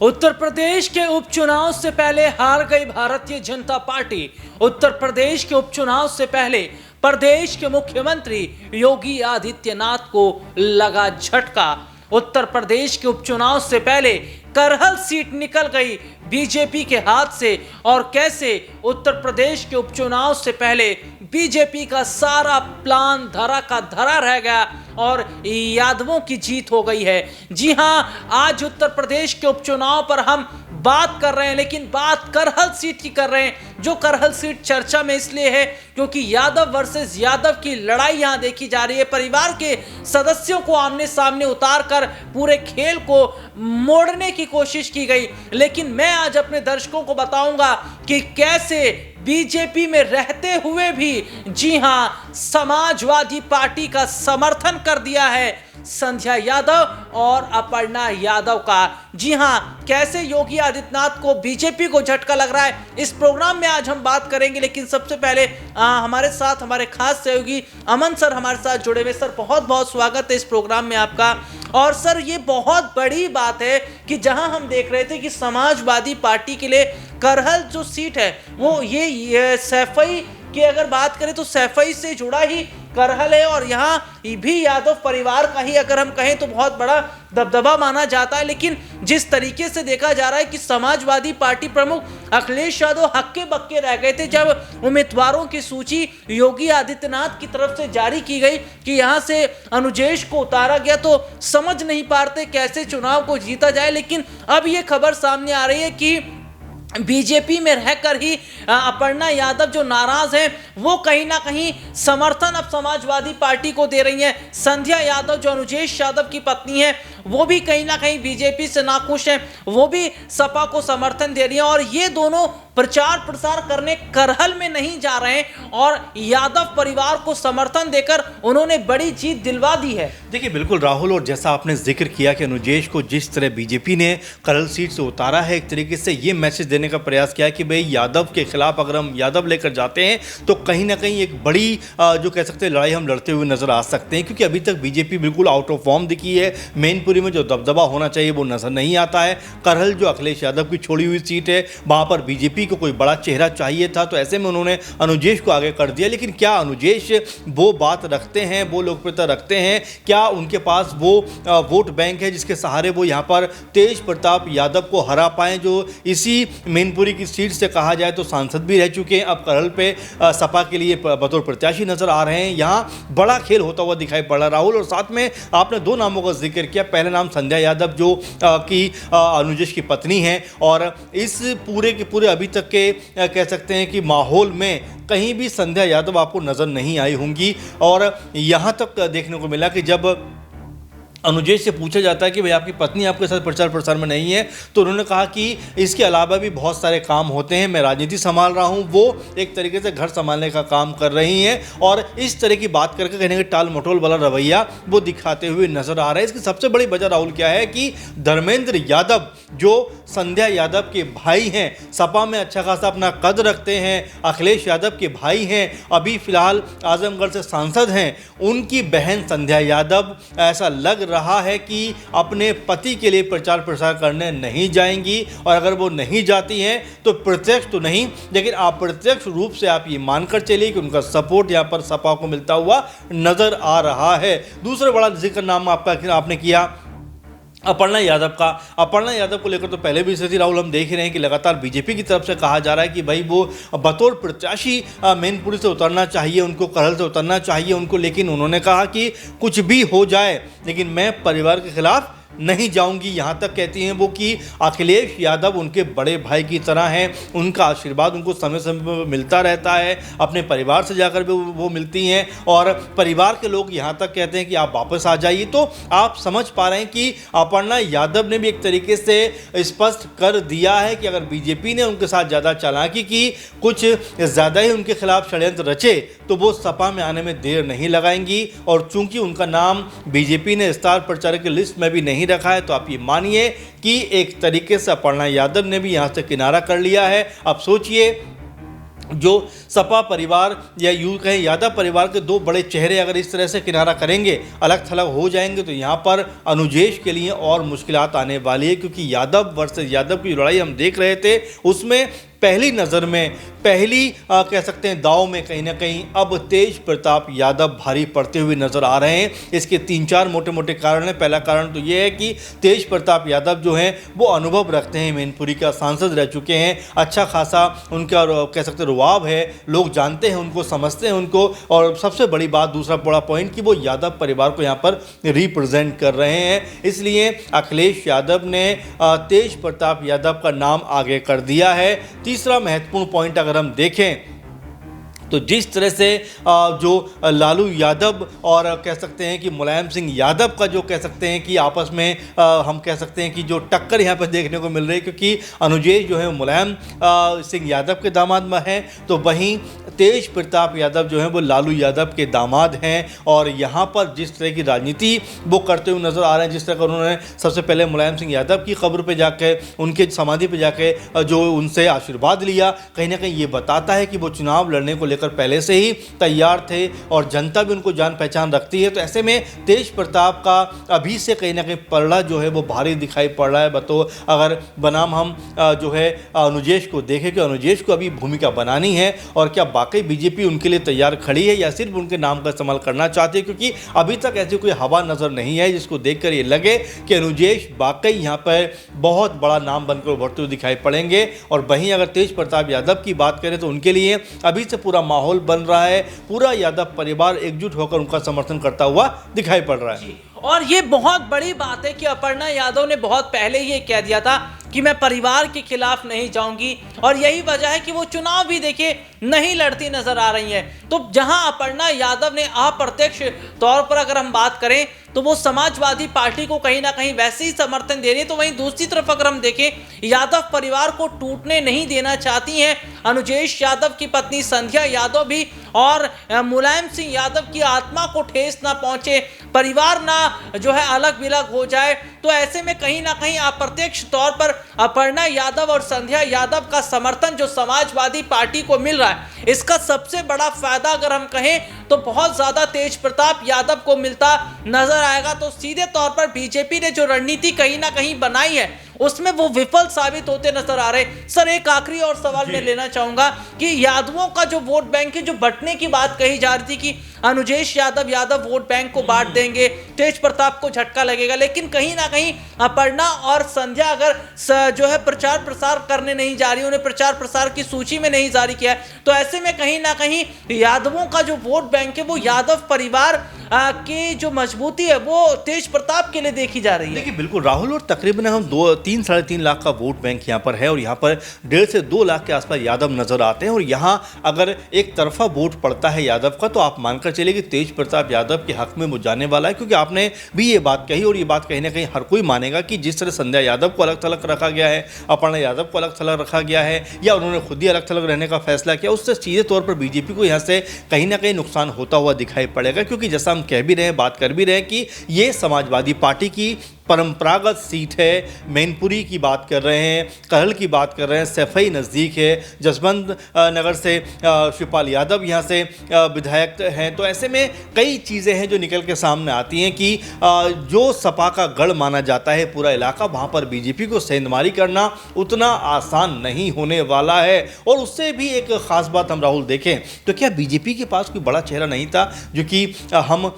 उत्तर प्रदेश के उपचुनाव से पहले हार गई भारतीय जनता पार्टी। उत्तर प्रदेश के उपचुनाव से पहले प्रदेश के मुख्यमंत्री योगी आदित्यनाथ को लगा झटका। उत्तर प्रदेश के उपचुनाव से पहले करहल सीट निकल गई बीजेपी के हाथ से, और कैसे उत्तर प्रदेश के उपचुनाव से पहले बीजेपी का सारा प्लान धरा का धरा रह गया और यादवों की जीत हो गई है। जी हां, आज उत्तर प्रदेश के उपचुनाव पर हम बात कर रहे हैं, लेकिन बात करहल सीट की कर रहे हैं। जो करहल सीट चर्चा में इसलिए है क्योंकि यादव वर्सेस यादव की लड़ाई यहां देखी जा रही है। परिवार के सदस्यों को आमने सामने उतार कर पूरे खेल को मोड़ने की कोशिश की गई, लेकिन मैं आज अपने दर्शकों को बताऊंगा कि कैसे बीजेपी में रहते हुए भी, जी हां, समाजवादी पार्टी का समर्थन कर दिया है संध्या यादव और अपर्णा यादव का। जी हां, कैसे योगी आदित्यनाथ को बीजेपी को झटका लग रहा है, इस प्रोग्राम में आज हम बात करेंगे। लेकिन सबसे पहले हमारे साथ हमारे खास सहयोगी अमन सर हमारे साथ जुड़े हुए। सर, बहुत बहुत स्वागत है इस प्रोग्राम में आपका। और सर, ये बहुत बड़ी बात है कि जहां हम देख रहे थे कि समाजवादी पार्टी के लिए करहल जो सीट है वो ये सैफई की अगर बात करें तो सैफई से जुड़ा ही करहल है, और यहाँ भी यादव परिवार का ही अगर हम कहें तो बहुत बड़ा दबदबा माना जाता है। लेकिन जिस तरीके से देखा जा रहा है कि समाजवादी पार्टी प्रमुख अखिलेश यादव हक्के बक्के रह गए थे जब उम्मीदवारों की सूची योगी आदित्यनाथ की तरफ से जारी की गई कि यहाँ से अनुजेश को उतारा गया, तो समझ नहीं पाते कैसे चुनाव को जीता जाए। लेकिन अब ये खबर सामने आ रही है कि बीजेपी में रहकर ही अपर्णा यादव जो नाराज हैं वो कहीं ना कहीं समर्थन अब समाजवादी पार्टी को दे रही हैं। संध्या यादव जो अनुजेश यादव की पत्नी है वो भी कहीं ना कहीं बीजेपी से नाखुश हैं, वो भी सपा को समर्थन दे रही हैं, और ये दोनों प्रचार प्रसार करने करहल में नहीं जा रहे हैं और यादव परिवार को समर्थन देकर उन्होंने बड़ी जीत दिलवा दी है। देखिए, बिल्कुल राहुल, और जैसा आपने जिक्र किया कि अनुजेश को जिस तरह बीजेपी ने करहल सीट से उतारा है, एक तरीके से ये मैसेज देने का प्रयास किया कि भाई यादव के खिलाफ अगर हम यादव लेकर जाते हैं तो कहीं ना कहीं एक बड़ी जो कह सकते हैं लड़ाई हम लड़ते हुए नजर आ सकते हैं, क्योंकि अभी तक बीजेपी बिल्कुल आउट ऑफ फॉर्म दिखी है। मैनपुरी में जो दबदबा होना चाहिए वो नजर नहीं आता है। करहल जो अखिलेश यादव की छोड़ी हुई सीट है वहां पर बीजेपी को कोई बड़ा चेहरा चाहिए था, तो ऐसे में उन्होंने अनुजेश को आगे कर दिया। लेकिन क्या अनुजेश वो बात रखते हैं, वो लोकप्रियता रखते हैं? क्या उनके पास वो वोट बैंक है जिसके सहारे वो यहाँ पर तेज प्रताप यादव को हरा पाएं, जो इसी मैनपुरी की सीट से कहा जाए तो सांसद भी रह चुके हैं, अब करहल पे सपा के लिए बतौर प्रत्याशी नजर आ रहे हैं। यहाँ बड़ा खेल होता हुआ दिखाई पड़ रहा राहुल। और साथ में आपने दो नामों का जिक्र किया। पहले नाम संध्या यादव जो कि अनुजेश की पत्नी है, और इस पूरे के पूरे अभी तक के कह सकते हैं कि माहौल में कहीं भी संध्या यादव आपको नजर नहीं आई होंगी। और यहां तक देखने को मिला कि जब अनुजेश से पूछा जाता है कि भाई आपकी पत्नी आपके साथ प्रचार प्रसार में नहीं है, तो उन्होंने कहा कि इसके अलावा भी बहुत सारे काम होते हैं, मैं राजनीति संभाल रहा हूं। वो एक तरीके से घर संभालने का काम कर रही हैं, और इस तरह की बात करके कहने के टाल मटोल वाला रवैया वो दिखाते हुए नजर आ रहा है। इसकी सबसे बड़ी वजह राहुल क्या है कि धर्मेंद्र यादव जो संध्या यादव के भाई हैं, सपा में अच्छा खासा अपना कद रखते हैं, अखिलेश यादव के भाई हैं, अभी फिलहाल आजमगढ़ से सांसद हैं, उनकी बहन संध्या यादव ऐसा लग रहा है कि अपने पति के लिए प्रचार प्रसार करने नहीं जाएंगी। और अगर वो नहीं जाती हैं तो प्रत्यक्ष तो नहीं, लेकिन अप्रत्यक्ष रूप से आप ये मानकर चलिए कि उनका सपोर्ट यहाँ पर सपा को मिलता हुआ नजर आ रहा है। दूसरा बड़ा जिक्र नाम आपने किया अपर्णा यादव का। अपर्णा यादव को लेकर तो पहले भी स्थिति राहुल हम देख रहे हैं कि लगातार बीजेपी की तरफ से कहा जा रहा है कि भाई वो बतौर प्रत्याशी मैनपुरी से उतरना चाहिए उनको, करहल से उतरना चाहिए उनको। लेकिन उन्होंने कहा कि कुछ भी हो जाए लेकिन मैं परिवार के खिलाफ नहीं जाऊंगी। यहाँ तक कहती हैं वो कि अखिलेश यादव उनके बड़े भाई की तरह हैं, उनका आशीर्वाद उनको समय समय पर मिलता रहता है, अपने परिवार से जाकर भी वो मिलती हैं, और परिवार के लोग यहाँ तक कहते हैं कि आप वापस आ जाइए। तो आप समझ पा रहे हैं कि अपर्णा यादव ने भी एक तरीके से स्पष्ट कर दिया है कि अगर बीजेपी ने उनके साथ ज़्यादा चालाकी की, कुछ ज़्यादा ही उनके खिलाफ षड्यंत्र रचे, तो वो सपा में आने में देर नहीं लगाएंगी। और चूंकि उनका नाम बीजेपी ने स्टार प्रचारक की लिस्ट में भी नहीं रखा है, तो आप ये मानिए कि एक तरीके से अपर्णा यादव ने भी यहां से किनारा कर लिया है। अब सोचिए जो सपा परिवार या यूं कहें यादव परिवार के दो बड़े चेहरे अगर इस तरह से किनारा करेंगे, अलग थलग हो जाएंगे, तो यहाँ पर अनुजेश के लिए और मुश्किलात आने वाली है, क्योंकि यादव वर्सेस यादव की लड़ाई हम देख रहे थे, उसमें पहली नज़र में पहली कह सकते हैं दाव में कहीं ना कहीं अब तेज प्रताप यादव भारी पड़ते हुए नजर आ रहे हैं। इसके 3-4 मोटे मोटे कारण हैं। पहला कारण तो ये है कि तेज प्रताप यादव जो हैं वो अनुभव रखते हैं, मैनपुरी का सांसद रह चुके हैं, अच्छा खासा उनका कह सकते हैं रुआब है, लोग जानते हैं उनको, समझते हैं उनको, और सबसे बड़ी बात, दूसरा बड़ा पॉइंट कि वो यादव परिवार को यहाँ पर रिप्रेजेंट कर रहे हैं। इसलिए अखिलेश यादव ने तेज प्रताप यादव का नाम आगे कर दिया है। तीसरा महत्वपूर्ण पॉइंट अगर हम देखें तो जिस तरह से जो लालू यादव और कह सकते हैं कि मुलायम सिंह यादव का जो कह सकते हैं कि आपस में हम कह सकते हैं कि जो टक्कर यहाँ पर देखने को मिल रही है, क्योंकि अनुजेश जो है मुलायम सिंह यादव के दामाद में हैं, तो वहीं तेज प्रताप यादव जो हैं वो लालू यादव के दामाद हैं। और यहाँ पर जिस तरह की राजनीति वो करते हुए नजर आ रहे हैं, जिस तरह का उन्होंने सबसे पहले मुलायम सिंह यादव की कब्र पे जाके, उनके समाधि पे जाके जो उनसे आशीर्वाद लिया, कहीं ना कहीं ये बताता है कि वो चुनाव लड़ने को लेकर पहले से ही तैयार थे और जनता भी उनको जान पहचान रखती है। तो ऐसे में तेज प्रताप का अभी से कहीं ना कहीं पलड़ा जो है वो भारी दिखाई पड़ रहा है। अगर बनाम हम जो है अनुजेश को देखें कि अनुजेश को अभी भूमिका बनानी है, और क्या वाकई बीजेपी उनके लिए तैयार खड़ी है या सिर्फ उनके नाम का इस्तेमाल करना चाहती है, क्योंकि अभी तक ऐसी कोई हवा नजर नहीं है जिसको देखकर ये लगे कि अनुजेश वाकई यहाँ पर बहुत बड़ा नाम बनकर उभरते हुए दिखाई पड़ेंगे। और वहीं अगर तेज प्रताप यादव की बात करें तो उनके लिए अभी से पूरा माहौल बन रहा है, पूरा यादव परिवार एकजुट होकर उनका समर्थन करता हुआ दिखाई पड़ रहा है। और ये बहुत बड़ी बात है कि अपर्णा यादव ने बहुत पहले ही कह दिया था कि मैं परिवार के खिलाफ नहीं जाऊंगी, और यही वजह है कि वो चुनाव भी देखिए नहीं लड़ती नजर आ रही हैं। तो जहां अपर्णा यादव ने अप्रत्यक्ष तौर पर अगर हम बात करें तो वो समाजवादी पार्टी को कहीं ना कहीं वैसे ही समर्थन दे रही है, तो वहीं दूसरी तरफ अगर हम देखें यादव परिवार को टूटने नहीं देना चाहती हैं अनुजेश यादव की पत्नी संध्या यादव भी, और मुलायम सिंह यादव की आत्मा को ठेस ना पहुंचे, परिवार ना जो है अलग बिलग हो जाए। तो ऐसे में कहीं ना कहीं अप्रत्यक्ष तौर पर अपर्णा यादव और संध्या यादव का समर्थन जो समाजवादी पार्टी को मिल रहा है, इसका सबसे बड़ा फायदा अगर हम कहें तो बहुत ज्यादा तेज प्रताप यादव को मिलता नजर आएगा। तो सीधे तौर पर बीजेपी ने जो रणनीति कहीं ना कहीं बनाई है उसमें वो विफल साबित होते नजर आ रहे। सर एक आखिरी और सवाल मैं लेना चाहूंगा कि यादवों का जो वोट बैंक है, जो बंटने की बात कही जा रही थी कि अनुजेश यादव वोट बैंक को बांट देंगे, तेज प्रताप को झटका लगेगा, लेकिन कहीं ना कहीं अपर्णा और संध्या अगर जो है प्रचार प्रसार करने नहीं जा रही, उन्हें प्रचार प्रसार की सूची में नहीं जारी किया है, तो ऐसे में कहीं ना कहीं यादवों का जो वोट बैंक है वो यादव परिवार की जो मजबूती है वो तेज प्रताप के लिए देखी जा रही है। देखिए बिल्कुल राहुल, और तकरीबन हम 3-3.5 लाख का वोट बैंक यहाँ पर है, और यहाँ पर 1.5 से 2 लाख के आसपास यादव नजर आते हैं। और यहाँ अगर एक तरफा वोट पड़ता है यादव का, तो आप मानकर चलिए कि तेज प्रताप यादव के हक में वो जाने वाला है, क्योंकि आपने भी ये बात कही और ये बात कहीं ना कहीं हर कोई मानेगा कि जिस तरह संध्या यादव को अलग थलग रखा गया है, अपर्णा यादव को अलग थलग रखा गया है, या उन्होंने खुद ही अलग थलग रहने का फैसला किया, उससे सीधे तौर पर बीजेपी को यहाँ से कहीं ना कहीं नुकसान होता हुआ दिखाई पड़ेगा। क्योंकि जैसा हम कह भी रहे हैं, बात कर भी रहे हैं कि ये समाजवादी पार्टी की परंपरागत सीट है। मैनपुरी की बात कर रहे हैं, करहल की बात कर रहे हैं, सैफई नज़दीक है, जसवंत नगर से शिवपाल यादव यहाँ से विधायक हैं। तो ऐसे में कई चीज़ें हैं जो निकल के सामने आती हैं कि जो सपा का गढ़ माना जाता है पूरा इलाका, वहाँ पर बीजेपी को सेंधमारी करना उतना आसान नहीं होने वाला है। और उससे भी एक ख़ास बात हम राहुल देखें तो क्या बीजेपी के पास कोई बड़ा चेहरा नहीं था जो कि हम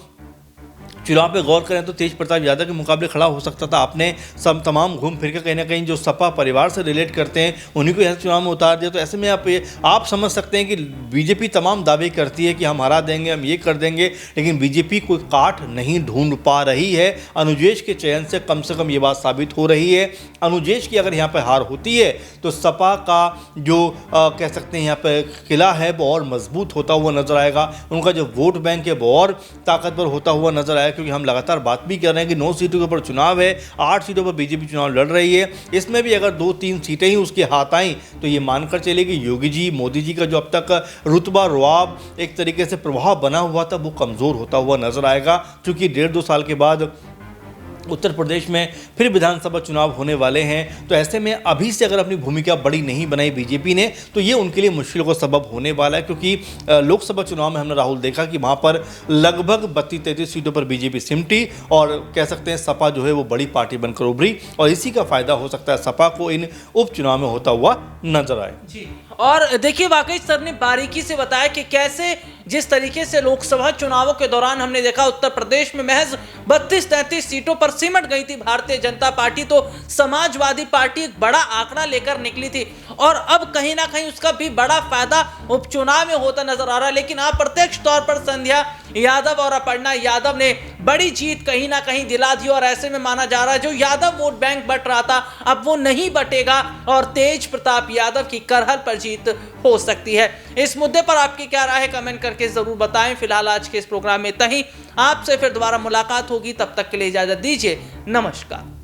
चुनाव पे गौर करें तो तेज प्रताप यादव के मुकाबले खड़ा हो सकता था। आपने सब तमाम घूम फिर के कहीं ना कहीं जो सपा परिवार से रिलेट करते हैं उन्हीं को यहाँ चुनाव में उतार दिया। तो ऐसे में आप समझ सकते हैं कि बीजेपी तमाम दावे करती है कि हम हरा देंगे, हम ये कर देंगे, लेकिन बीजेपी कोई काठ नहीं ढूंढ पा रही है। अनुजेश के चयन से कम ये बात साबित हो रही है। अनुजेश की अगर यहाँ पर हार होती है तो सपा का जो कह सकते हैं यहाँ पर किला है वो और मजबूत होता हुआ नजर आएगा, उनका जो वोट बैंक है वो और ताकतवर होता हुआ नजर आएगा। क्योंकि हम लगातार बात भी कर रहे हैं कि 9 सीटों के ऊपर चुनाव है, 8 सीटों पर बीजेपी चुनाव लड़ रही है। इसमें भी अगर 2-3 सीटें ही उसके हाथ आईं तो ये मानकर चले कि योगी जी, मोदी जी का जो अब तक रुतबा रुआब एक तरीके से प्रभाव बना हुआ था वो कमज़ोर होता हुआ नजर आएगा। क्योंकि 1.5-2 साल के बाद उत्तर प्रदेश में फिर विधानसभा चुनाव होने वाले हैं, तो ऐसे में अभी से अगर अपनी भूमिका बड़ी नहीं बनाई बीजेपी ने तो ये उनके लिए मुश्किल का सबब होने वाला है, क्योंकि लोकसभा चुनाव में हमने राहुल देखा कि वहाँ पर लगभग 32-33 सीटों पर बीजेपी सिमटी और कह सकते हैं सपा जो है वो बड़ी पार्टी बनकर उभरी और इसी का फायदा हो सकता है सपा को इन उपचुनाव में होता हुआ नजर आए। जी, और देखिए वाकई सर ने बारीकी से बताया कि कैसे जिस तरीके से लोकसभा चुनावों के दौरान हमने देखा उत्तर प्रदेश में महज 32-33 सीटों पर सिमट गई थी भारतीय जनता पार्टी, तो समाजवादी पार्टी एक बड़ा आंकड़ा लेकर निकली थी और अब कहीं ना कहीं उसका भी बड़ा फायदा उपचुनाव में होता नजर आ रहा है। लेकिन अप्रत्यक्ष तौर पर संध्या यादव और अपर्णा यादव ने बड़ी जीत कहीं ना कहीं दिला दी और ऐसे में माना जा रहा है जो यादव वोट बैंक बट रहा था अब वो नहीं बटेगा और तेज प्रताप यादव की करहल पर जीत हो सकती है। इस मुद्दे पर आपकी क्या राय है कमेंट करके जरूर बताएं। फिलहाल आज के इस प्रोग्राम में इतना ही, आपसे फिर दोबारा मुलाकात होगी, तब तक के लिए इजाजत दीजिए, नमस्कार।